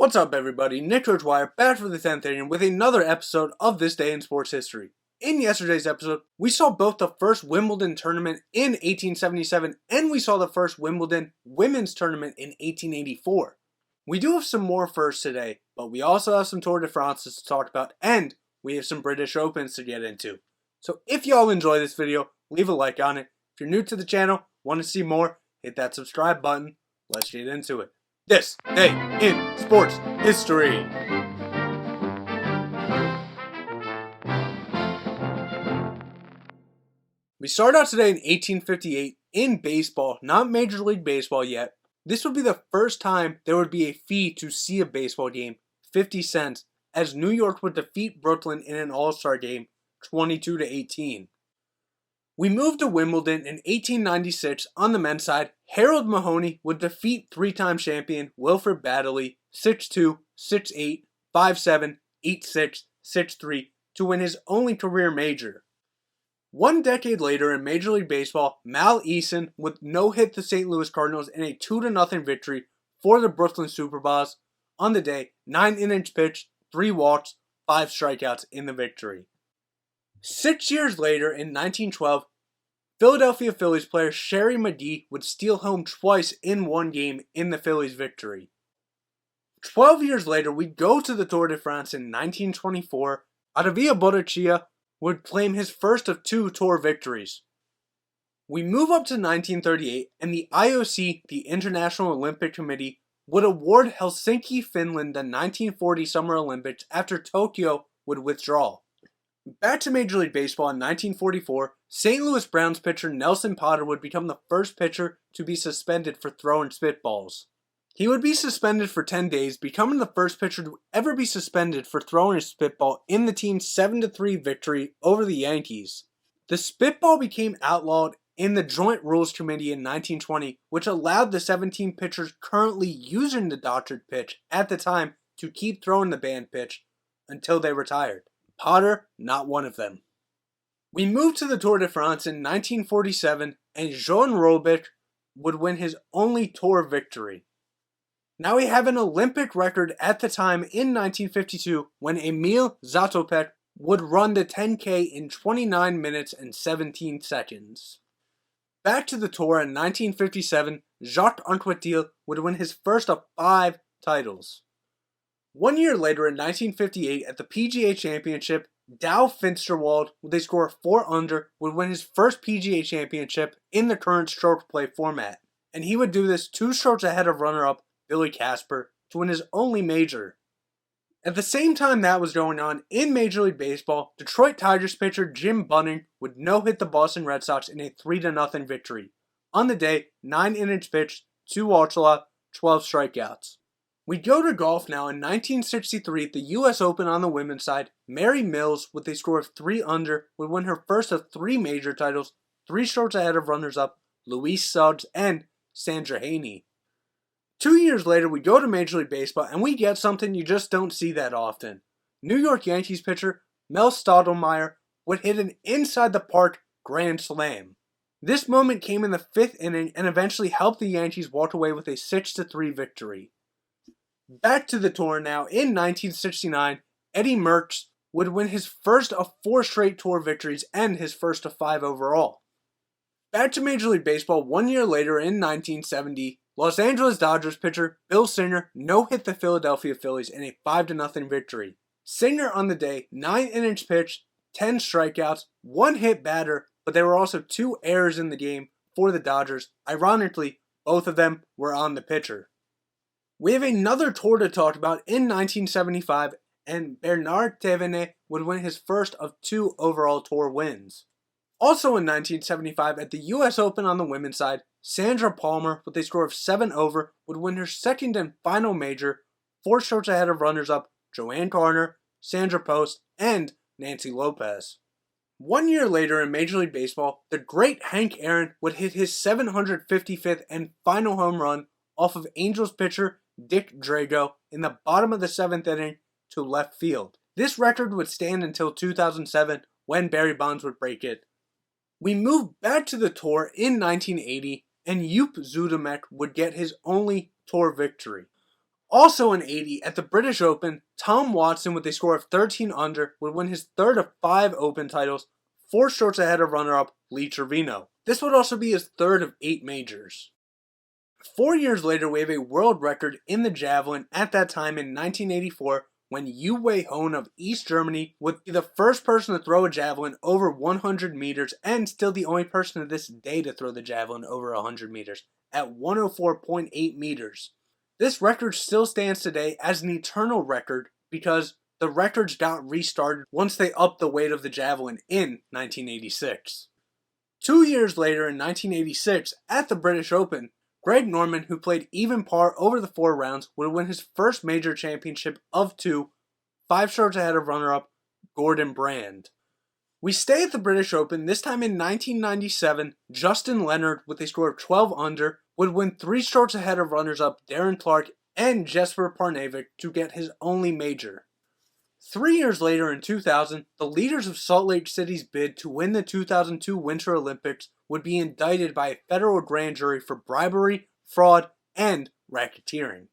What's up, everybody? Nick Ridgewire back for the 10th inning with another episode of This Day in Sports History. In yesterday's episode, we saw both the first Wimbledon tournament in 1877 and we saw the first Wimbledon women's tournament in 1884. We do have some more firsts today, but we also have some Tour de France to talk about and we have some British Opens to get into. So if y'all enjoy this video, leave a like on it. If you're new to the channel, want to see more, hit that subscribe button. Let's get into it. This Day in Sports History. We start out today in 1858 in baseball, not Major League Baseball yet. This would be the first time there would be a fee to see a baseball game, 50 cents, as New York would defeat Brooklyn in an All-Star game, 22-18. We moved to Wimbledon in 1896 on the men's side. Harold Mahoney would defeat three-time champion Wilfred Baddeley 6-2, 6-8, 5-7, 8-6, 6-3 to win his only career major. One decade later in Major League Baseball, Mal Eason would no-hit the St. Louis Cardinals in a 2-0 victory for the Brooklyn Superbas. On the day, 9 innings pitched, 3 walks, 5 strikeouts in the victory. 6 years later, in 1912, Philadelphia Phillies player Sherry McGee would steal home twice in one game in the Phillies' victory. 12 years later, we go to the Tour de France in 1924. Ottavio Botticelli would claim his first of 2 Tour victories. We move up to 1938, and the IOC, the International Olympic Committee, would award Helsinki, Finland the 1940 Summer Olympics after Tokyo would withdraw. Back to Major League Baseball in 1944, St. Louis Browns pitcher Nelson Potter would become the first pitcher to be suspended for throwing spitballs. He would be suspended for 10 days, becoming the first pitcher to ever be suspended for throwing a spitball in the team's 7-3 victory over the Yankees. The spitball became outlawed in the Joint Rules Committee in 1920, which allowed the 17 pitchers currently using the doctored pitch at the time to keep throwing the banned pitch until they retired. Potter, not one of them. We moved to the Tour de France in 1947, and Jean Robic would win his only Tour victory. Now we have an Olympic record at the time in 1952 when Emil Zatopek would run the 10K in 29 minutes and 17 seconds. Back to the Tour in 1957, Jacques Anquetil would win his first of 5 titles. 1 year later in 1958 at the PGA Championship, Dow Finsterwald with a score of 4 under would win his first PGA Championship in the current stroke play format. And he would do this 2 strokes ahead of runner-up Billy Casper to win his only major. At the same time that was going on in Major League Baseball, Detroit Tigers pitcher Jim Bunning would no-hit the Boston Red Sox in a 3-0 victory. On the day, 9 innings pitched, 2 walks allowed, 12 strikeouts. We go to golf now. In 1963, at the U.S. Open on the women's side, Mary Mills, with a score of 3 under, would win her first of 3 major titles, 3 strokes ahead of runners-up Louise Suggs and Sandra Haney. 2 years later, we go to Major League Baseball, and we get something you just don't see that often. New York Yankees pitcher Mel Stottlemyre would hit an inside-the-park grand slam. This moment came in the 5th inning and eventually helped the Yankees walk away with a 6-3 victory. Back to the Tour now. In 1969, Eddie Merckx would win his first of 4 straight Tour victories and his first of 5 overall. Back to Major League Baseball 1 year later in 1970, Los Angeles Dodgers pitcher Bill Singer no-hit the Philadelphia Phillies in a 5-0 victory. Singer on the day, 9 innings pitched, 10 strikeouts, 1 hit batter, but there were also 2 errors in the game for the Dodgers. Ironically, both of them were on the pitcher. We have another Tour to talk about in 1975, and Bernard Thévenet would win his first of 2 overall Tour wins. Also in 1975, at the U.S. Open on the women's side, Sandra Palmer, with a score of 7 over, would win her second and final major, 4 strokes ahead of runners-up Joanne Garner, Sandra Post, and Nancy Lopez. 1 year later in Major League Baseball, the great Hank Aaron would hit his 755th and final home run off of Angels pitcher Dick Drago in the bottom of the 7th inning to left field. This record would stand until 2007 when Barry Bonds would break it. We moved back to the Tour in 1980 and Joop Zoetemelk would get his only Tour victory. Also in '80, at the British Open, Tom Watson, with a score of 13 under, would win his third of 5 Open titles, 4 strokes ahead of runner-up Lee Trevino. This would also be his third of 8 majors. 4 years later, we have a world record in the javelin at that time in 1984, when Yu Wei-Hon of East Germany would be the first person to throw a javelin over 100 meters and still the only person to this day to throw the javelin over 100 meters at 104.8 meters. This record still stands today as an eternal record because the records got restarted once they upped the weight of the javelin in 1986. 2 years later in 1986, at the British Open, Greg Norman, who played even par over the 4 rounds, would win his first major championship of 2, 5 strokes ahead of runner-up Gordon Brand. We stay at the British Open. This time in 1997, Justin Leonard, with a score of 12 under, would win 3 strokes ahead of runners-up Darren Clarke and Jesper Parnevik to get his only major. 3 years later in 2000, the leaders of Salt Lake City's bid to win the 2002 Winter Olympics would be indicted by a federal grand jury for bribery, fraud, and racketeering.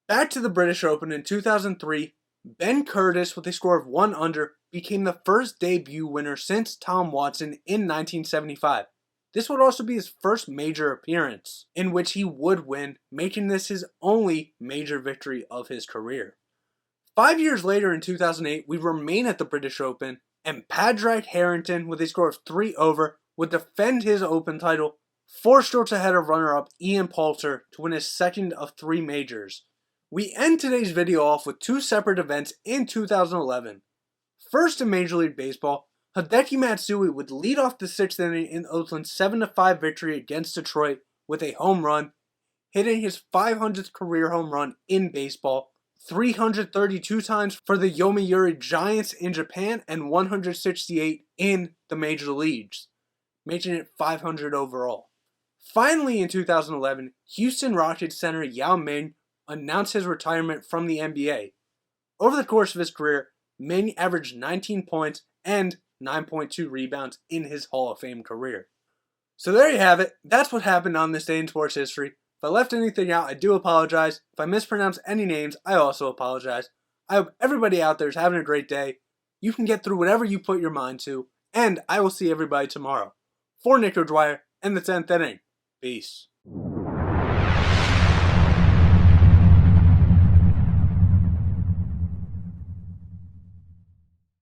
Back to the British Open in 2003, Ben Curtis, with a score of 1 under, became the first debut winner since Tom Watson in 1975. This would also be his first major appearance, in which he would win, making this his only major victory of his career. 5 years later in 2008, we remain at the British Open, and Padraig Harrington, with a score of 3 over, would defend his Open title 4 strokes ahead of runner-up Ian Poulter to win his second of 3 majors. We end today's video off with 2 separate events in 2011. First in Major League Baseball, Hideki Matsui would lead off the 6th inning in Oakland's 7-5 victory against Detroit with a home run, hitting his 500th career home run in baseball, 332 times for the Yomiuri Giants in Japan, and 168 in the major leagues, making it 500 overall. Finally in 2011, Houston Rockets center Yao Ming announced his retirement from the NBA. Over the course of his career, Ming averaged 19 points and 9.2 rebounds in his Hall of Fame career. So there you have it. That's what happened on this day in sports history. If I left anything out, I do apologize. If I mispronounced any names, I also apologize. I hope everybody out there is having a great day. You can get through whatever you put your mind to, and I will see everybody tomorrow. For Nick O'Dwyer and the 10th inning. Peace.